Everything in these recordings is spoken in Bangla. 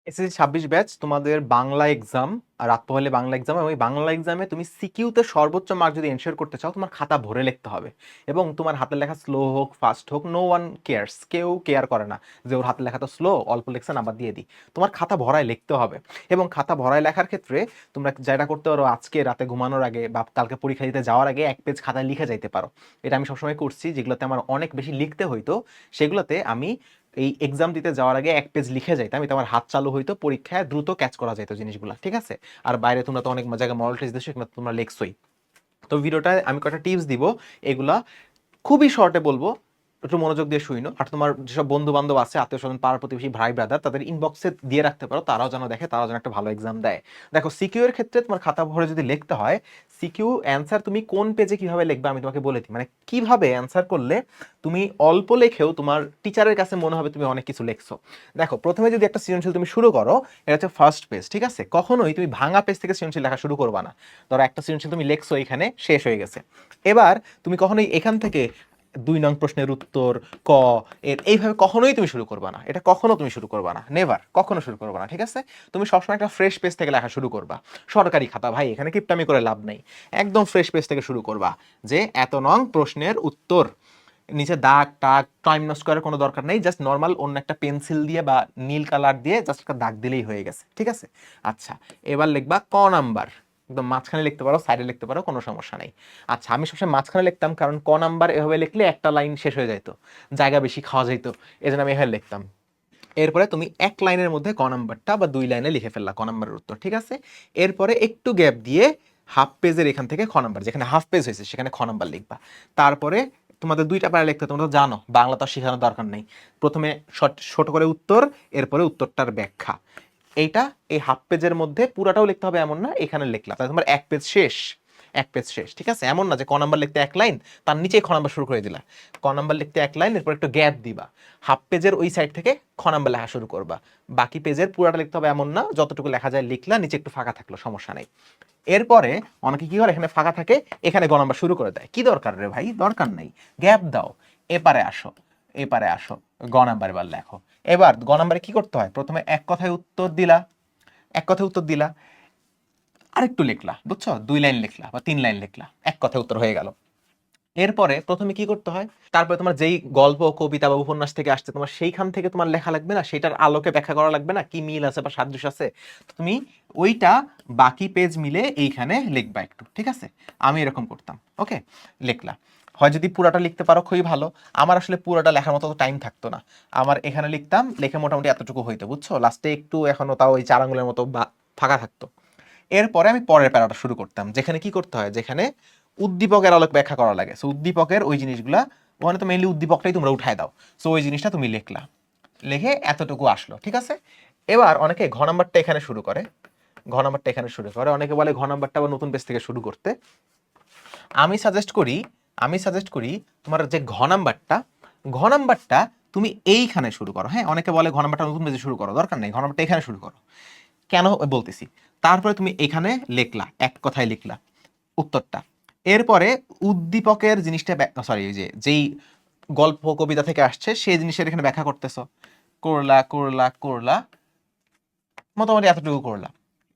এসএসসি 26 ব্যাচ তোমাদের বাংলা এক্সাম আর রাত পোহালে বাংলা এক্সাম এবং এই বাংলা এক্সামে তুমি সিকিউতে সর্বোচ্চ মার্ক যদি এনশিওর করতে চাও তোমার খাতা ভরে লিখতে হবে এবং তোমার হাতের লেখা স্লো হোক ফাস্ট হোক নো ওয়ান কেয়ার্স, কেউ কেয়ার করে না যে ওর হাতের লেখা তো স্লো, অল্প লিখছে নাম্বার দিয়ে দিই। তোমার খাতা ভরায় লিখতে হবে এবং খাতা ভরায় লেখার ক্ষেত্রে তোমরা যেটা করতে পারো, আজকে রাতে ঘুমানোর আগে বা কালকে পরীক্ষা দিতে যাওয়ার আগে এক পেজ খাতায় লিখে যাইতে পারো। এটা আমি সবসময় করছি, যেগুলোতে আমার অনেক বেশি লিখতে হইতো সেগুলোতে আমি এই এক্সাম দিতে যাওয়ার আগে এক পেজ লিখে যাইতাম, এতে আমার হাত চালু হইতো, পরীক্ষায় দ্রুত ক্যাচ করা যেত জিনিসগুলো, ঠিক আছে। আর বাইরে তোমরা তো অনেক জায়গায় মডেল টেস্ট দিচ্ছ, এগুলো তোমরা লেখছোই। তো ভিডিওটায় আমি কয়েকটা টিপস দিব, এগুলা খুবই শর্টে বলবো, একটু মনোযোগ দিয়ে শুইনো। আর তোমার যেসব বন্ধু বান্ধব আছে, আত্মীয় স্বজন, পাড়ার প্রতিবেশী, ভাই ব্রাদার, তাদের ইনবক্সে দিয়ে রাখতে পারো, তারাও যেন দেখে, তারাও যেন একটা ভালো এক্সাম দেয়। দেখো সিকিউ এর ক্ষেত্রে তোমার খাতা ভরে যদি লিখতে হয়, সিকিউ অ্যান্সার তুমি কোন পেজে কিভাবে লিখবে আমি তোমাকে বলে দিই, মানে কিভাবে অ্যান্সার করলে তুমি অল্প লেখেও তোমার টিচারের কাছে মনে হবে তুমি অনেক কিছু লিখছো। দেখো প্রথমে যদি একটা সৃজনশীল তুমি শুরু করো, এটা হচ্ছে ফার্স্ট পেজ, ঠিক আছে। কখনোই তুমি ভাঙা পেজ থেকে সৃজনশীল লেখা শুরু করবা না। ধরো একটা সৃজনশীল তুমি লিখছো, এখানে শেষ হয়ে গেছে, এবার তুমি কখনোই এখান থেকে 2 নং প্রশ্নের উত্তর ক এর এইভাবে কখনোই তুমি শুরু করবা না, এটা কখনো তুমি শুরু করবা না, নেভার, কখনো শুরু করবা না, ঠিক আছে। তুমি সবসময় একটা ফ্রেশ পেজ থেকে লেখা শুরু করবা। সরকারি খাতা ভাই, এখানে কিপটামি করে লাভ নেই, একদম ফ্রেশ পেজ থেকে শুরু করবা, যে এত নং প্রশ্নের উত্তর, নিচে দাগ টাগ টাইম নষ্ট করার কোনো দরকার নেই, জাস্ট নর্মাল অন্য একটা পেন্সিল দিয়ে বা নীল কালার দিয়ে জাস্ট একটা দাগ দিলেই হয়ে গেছে, ঠিক আছে। আচ্ছা, এবার লিখবা ক নাম্বার, একদম মাঝখানে লিখতে পারো, সাইডে লিখতে পারো, কোনো সমস্যা নেই। আচ্ছা, আমি সবসময় মাঝখানে লিখতাম, কারণ ক নাম্বার এভাবে লিখলে একটা লাইন শেষ হয়ে যাইতো, জায়গা বেশি খাওয়া যাইতো, এই জন্য আমি এভাবে লিখতাম। এরপরে তুমি এক লাইনের মধ্যে ক নাম্বারটা বা 2 লাইনে লিখে ফেললা ক নাম্বারের উত্তর, ঠিক আছে। এরপরে একটু গ্যাপ দিয়ে হাফ পেজের এখান থেকে খ নাম্বার, যেখানে হাফ পেজ হয়েছে সেখানে খ নাম্বার লিখবা। তারপরে তোমাদের 2টা প্যারা লিখতে, তোমরা তো জানো বাংলা তো শেখানোর দরকার নেই, প্রথমে ছোট করে উত্তর, এরপরে উত্তরটার ব্যাখ্যা। এইটা এই হাফ পেজের মধ্যে পুরাটাও লিখতে হবে এমন না, এখানে লিখলা তাহলে তোমার এক পেজ শেষ, এক পেজ শেষ, ঠিক আছে। এমন না যে ক নাম্বার লিখতে এক লাইন, তার নিচেই খ নাম্বার শুরু করে দিলা। ক নাম্বার লিখতে এক লাইন, এরপর একটু গ্যাপ দিবা, হাফ পেজের ওই সাইড থেকে খ নাম্বার লেখা শুরু করবা। বাকি পেজের পুরাটা লিখতে হবে এমন না, যতটুকু লেখা যায় লিখলা, নিচে একটু ফাঁকা থাকলো সমস্যা নেই। এরপরে অনেকে কি করে, এখানে ফাঁকা থাকে, এখানে গ নাম্বার শুরু করে দেয়, কি দরকার রে ভাই, দরকার নেই, গ্যাপ দাও, এপারে আসো, এপারে আসো, গ নাম্বার এবার লেখো। এবার গ নাম্বারে কি করতে হয়, প্রথমে এক কথায় উত্তর দিলা, এক কথায় উত্তর দিলা, আরেকটু লিখলা, বুঝছো, 2 লাইন লিখলা বা 3 লাইন লিখলা, এক কথায় উত্তর হয়ে গেল। এরপরে প্রথমে কি করতে হয়, তারপরে তোমার যেই গল্প কবিতা বা উপন্যাস থেকে আসছে, তোমার সেইখান থেকে তোমার লেখা লাগবে না, সেটার আলোকে ব্যাখ্যা করা লাগবে না, কি মিল আছে বা সাদৃশ্য আছে, তো তুমি ওইটা বাকি পেজ মিলে এইখানে লিখবা একটু, ঠিক আছে। আমি এরকম করতাম, ওকে, লিখলা। হয় যদি পুরাটা লিখতে পারো খুবই ভালো, আমার আসলে পুরাটা লেখার মতো টাইম থাকতো না, আমার এখানে লিখতাম, লেখে মোটামুটি এতটুকু হইতো, বুঝছো, লাস্টে একটু এখনো তাও ওই 4 আঙ্গুলের মতো ফাঁকা থাকতো। এরপরে আমি পরের প্যারাটা শুরু করতাম, যেখানে কি করতে হয়, যেখানে উদ্দীপকের আলোক ব্যাখ্যা করা লাগে, সো উদ্দীপকের ওই জিনিসগুলা, ওখানে তো মেইনলি উদ্দীপকটাই তোমরা উঠায় দাও, সো ওই জিনিসটা তুমি লিখলা, লিখে এতটুকু আসলো, ঠিক আছে। এবার অনেকে ঘ নাম্বারটা এখানে শুরু করে, ঘ নাম্বারটা এখানে শুরু করে, অনেকে বলে ঘ নাম্বারটা আবার নতুন পেজ থেকে শুরু করতে। আমি সাজেস্ট করি, তোমার যে ঘ নাম্বারটা তুমি এইখানে শুরু করো, হ্যাঁ। অনেকে বলে ঘ নাম্বারটা নতুন পেজে শুরু করো, দরকার নেই, ঘ নাম্বারটা এখানে শুরু করো, কেন বলতেছি। তারপরে তুমি এখানে লিখলা, এক কথায় লিখলা উত্তরটা। এরপরে উদ্দীপকের জিনিসটা, সরি, যে যেই গল্প কবিতা থেকে আসছে সেই জিনিসের এখানে ব্যাখ্যা করতেছো, করলা করলা করলা, মোটামুটি এতটুকু করলা।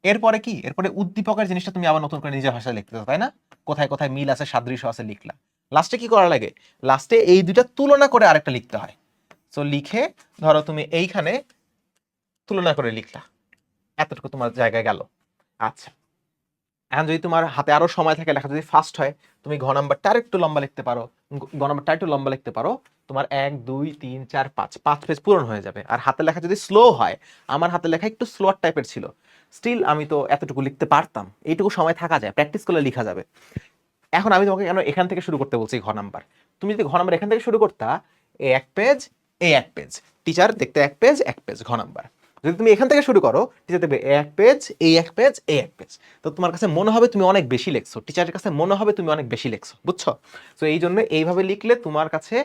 এরপরে কি, এরপরে উদ্দীপকের জিনিসটা তুমি আবার নতুন করে নিজের ভাষায় লিখতেছো, তাই না, কোথায় কোথায় মিল আছে সাদৃশ্য আছে লিখলা। লাস্টে কি করা লাগে, লাস্টে এই দুইটা তুলনা করে আরেকটা লিখতে হয়, সো লিখে ধরো তুমি এইখানে তুলনা করে লিখলা, এতটুকু তোমার জায়গায় গেল। আচ্ছা, এখন যদি তোমার হাতে আরো সময় থাকে, লেখা যদি ফাস্ট হয়, তুমি ঘ নাম্বারটা আর একটু লম্বা লিখতে পারো, গ নাম্বারটা একটু লম্বা লিখতে পারো, তোমার 1 2 3 4 5 পেজ পূরণ হয়ে যাবে। আর হাতের লেখা যদি স্লো হয়, আমার হাতের লেখা একটু স্লোয়ার টাইপের ছিল, স্টিল আমি তো এতটুকু লিখতে পারতাম, এইটুকু সময় থাকা যায়, প্র্যাকটিস করলে লেখা যাবে। এখন আমি তোমাকে কেন এখান থেকে শুরু করতে বলছি ঘ নাম্বার, তুমি যদি ঘ নাম্বার এখান থেকে শুরু করতা, এই এক পেজ, এই এক পেজ, টিচার দেখতে এক পেজ এক পেজ ঘ নাম্বার, যদি তুমি এখান থেকে শুরু করো, টিচার দেখবে এক পেজ, এই এক পেজ, এই এক পেজ, তো তোমার কাছে মনে হবে তুমি অনেক বেশি লেখছো, টিচারের কাছে মনে হবে তুমি অনেক বেশি লেখছো, বুঝছো। তো এই জন্য এইভাবে লিখলে তোমার কাছে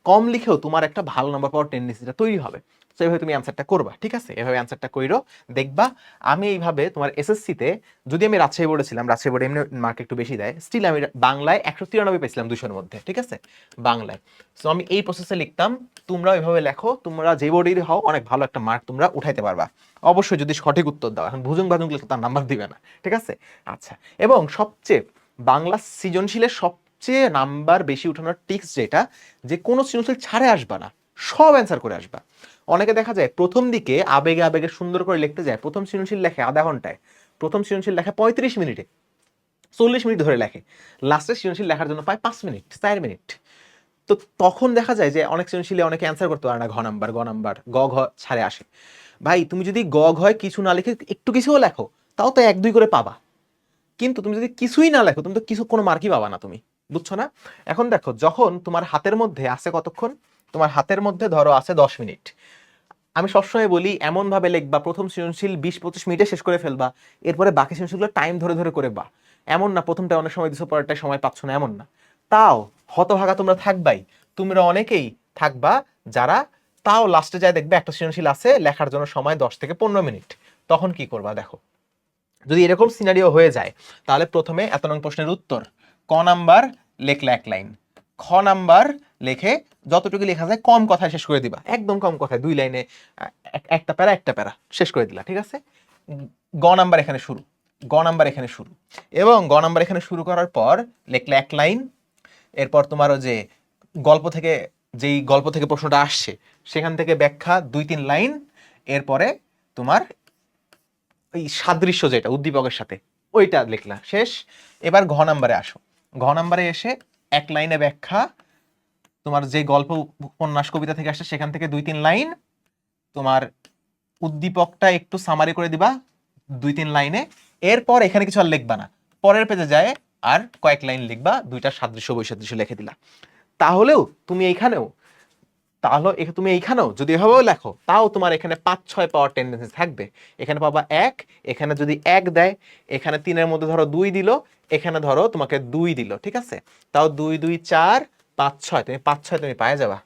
কম লিখেও তোমার একটা ভালো নাম্বার পাওয়ার টেন্ডেন্সিটা তৈরি হবে। তো এইভাবে তুমি অ্যান্সারটা করবা, ঠিক আছে? এভাবে অ্যান্সারটা কইরো, দেখবা আমি এইভাবে তোমার এসএসসিতে, যদি আমি রাজশাহী বোর্ডে ছিলাম, রাজশাহী বোর্ডে এমনি মার্ক একটু বেশি দেয়, স্টিল আমি বাংলায় 193 পেয়েছিলাম 200-র মধ্যে, ঠিক আছে, বাংলায়। সো আমি এই প্রসেসে লিখতাম, তোমরা এইভাবে লেখো, তোমরা যে বোর্ডেরই হও অনেক ভালো একটা মার্ক তোমরা উঠাইতে পারবা, অবশ্যই যদি সঠিক উত্তর দাও। এখন ভুজুং বাজুং লিখলে তার নাম্বার দিবে না, ঠিক আছে? আচ্ছা, এবং সবচেয়ে বাংলা সৃজনশীলের সবচেয়ে নাম্বার বেশি উঠানোর টিক্স যেটা, যে কোনো সৃজনশীল ছাড়ে আসবা না, সব অ্যান্সার করে আসবা। অনেকে দেখা যায় প্রথম দিকে আবেগে আবেগে সুন্দর করে লিখতে যায়, প্রথম সৃজনশীল লেখে আধা ঘন্টায়, প্রথম সৃজনশীল লেখে 35 মিনিটে, 40 মিনিট ধরে লেখে, লাস্টের সৃজনশীল লেখার জন্য পায় 5 মিনিট 4 মিনিট। তো তখন দেখা যায় যে অনেক সৃজনশীলে অনেকে অ্যান্সার করতে পারে না, ঘ নাম্বার গ ঘ ছাড়ে আসে। ভাই তুমি যদি গ ঘয় কিছু না লিখে একটু কিছুও লেখো, তাও তো 1-2 করে পাবা। কিন্তু তুমি যদি কিছুই না লেখো, তুমি তো কিছু কোনো মার্কই পাবা না তুমি, বুঝছো না? এখন দেখো, যখন তোমার হাতের মধ্যে আছে কতক্ষণ, তোমার হাতের মধ্যে ধরো আছে 10 মিনিট, আমি সবসময় বলি এমন ভাবে লিখবা প্রথম সৃজনশীল 20-25 মিনিটে শেষ করে ফেলবা, এরপরে বাকি সৃজনশীলগুলো টাইম ধরে ধরে করে বা, এমন না প্রথমটা অনেক সময় দিছো পরেরটায় সময় পাচ্ছ না, এমন না। তাও হতভাগা তোমরা থাকবাই, তোমরা অনেকেই থাকবা যারা তাও লাস্টে যায় দেখবে একটা সৃজনশীল আছে লেখার জন্য সময় 10 থেকে 15 মিনিট। তখন কি করবা দেখো, যদি এরকম সিনারিও হয়ে যায়, তাহলে প্রথমে এত নং প্রশ্নের উত্তর ক নাম্বার লেখলা 1 লাইন, খ নাম্বার লেখে যতটুকু লেখা যায় কম কথায় শেষ করে দিবা, একদম কম কথায় 2 লাইনে, একটা প্যারা শেষ করে দিলা, ঠিক আছে? গ নাম্বার এখানে শুরু, গ নাম্বার এখানে শুরু, এবং গ নাম্বার এখানে শুরু করার পর লেখলা 1 লাইন, এরপর তোমার যে গল্প থেকে, যেই গল্প থেকে প্রশ্নটা আসছে সেখান থেকে ব্যাখ্যা 2-3 লাইন, এরপরে তোমার ওই সাদৃশ্য যেটা উদ্দীপকের সাথে ওইটা লিখলা, শেষ। এবার ঘ নাম্বারে আসো, ঘ নাম্বারে এসে 1 লাইনে ব্যাখ্যা, তোমার যে গল্প উপন্যাস কবিতা থেকে আসছে সেখান থেকে 2-3 লাইন, তোমার উদ্দীপকটা একটু সামারি করে দিবা 2-3 লাইনে, এরপর এখানে কিছু আর লিখবা না, পরের পেজে যায় আর কয়েক লাইন লিখবা, দুইটা সাদৃশ্য বৈসাদৃশ্য লিখে দিলা। তাহলেও তুমি এইখানেও, তুমি এইখানেও যদি এভাবেও লেখো, তাও তোমার এখানে 5-6 পাওয়ার টেন্ডেন্সি থাকবে। এখানে পাবা 1, এখানে যদি 1 দেয়, এখানে 3-এর মধ্যে ধরো 2 দিল, এখানে ধরো তোমাকে 2 দিল, ঠিক আছে? তাও 2 2 4 5 6, তুমি 5-6 তুমি পায়ে যাবা,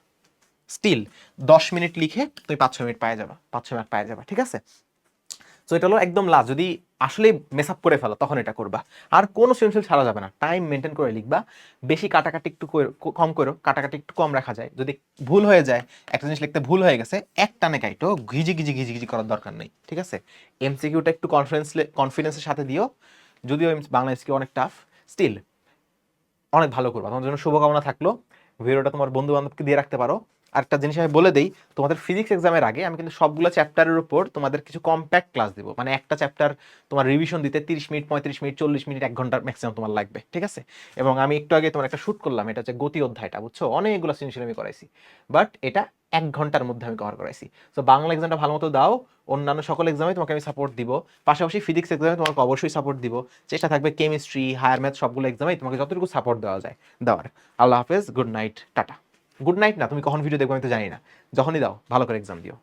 স্টিল 10 মিনিট লিখে তুমি 5-6 মিনিট পায়ে যাবা, 5-6 মিনিট পায়ে যাবা, ঠিক আছে? তো এটা হলো একদম লাস্ট, যদি আসলে মেস আপ করে ফেলো তখন এটা করবা। আর কোনো সৃজনশীল ছাড়া যাবে না, টাইম মেনটেন করে লিখবা, বেশি কাটাকাটি একটু কম করো, কাটাকাটি একটু কম রাখা যায়, যদি ভুল হয়ে যায়, একটা জিনিস লিখতে ভুল হয়ে গেছে, এক টানে কাইটো ঘিজি ঘিজি ঘিজি ঘিজি করার দরকার নেই, ঠিক আছে? এমসিকিউটা একটু কনফিডেন্সের সাথে দিও, যদিও বাংলা এমসিকিউ অনেক টাফ, স্টিল অনেক ভালো করবা। তোমার জন্য শুভকামনা থাকলো, ভিডিওটা তোমার বন্ধু বান্ধবকে দিয়ে রাখতে পারো। আর একটা জিনিস আমি বলে দেই, তোমাদের ফিজিক্স এক্সামের আগে আমি কিন্তু সবগুলো চ্যাপ্টারের উপর তোমাদের কিছু কম্প্যাক্ট ক্লাস দিব, মানে একটা চ্যাপ্টার তোমার রিভিশন দিতে 30 মিনিট 35 মিনিট 40 মিনিট 1 ঘন্টা ম্যাক্সিমাম তোমার লাগবে, ঠিক আছে? এবং আমি একটু আগে তোমার একটা শুট করলাম, এটা হচ্ছে গতি অধ্যায়টা, বুঝছো? অনেকগুলো সৃজনশীল আমি করাইছি, বাট এটা 1 ঘন্টার মধ্যে আমি কভার করাইছি। তো বাংলা এক্সামটা ভালো মতো দাও, অন্যান্য সকল এক্সামে তোমাকে আমি সাপোর্ট দিব, পাশাপাশি ফিজিক্স এক্সামে তোমাকে অবশ্যই সাপোর্ট দিব, চেষ্টা থাকবে কেমিস্ট্রি হায়ার ম্যাথ সবগুলো এক্সামে তোমাকে যতটুকু সাপোর্ট দেওয়া যায় দেওয়ার। আল্লাহ হাফেজ, good night, tata. Good night না, তুমি কখন ভিডিও দেখবো আমি তো জানি না, যখনই দাও ভালো করে এক্সাম দিও।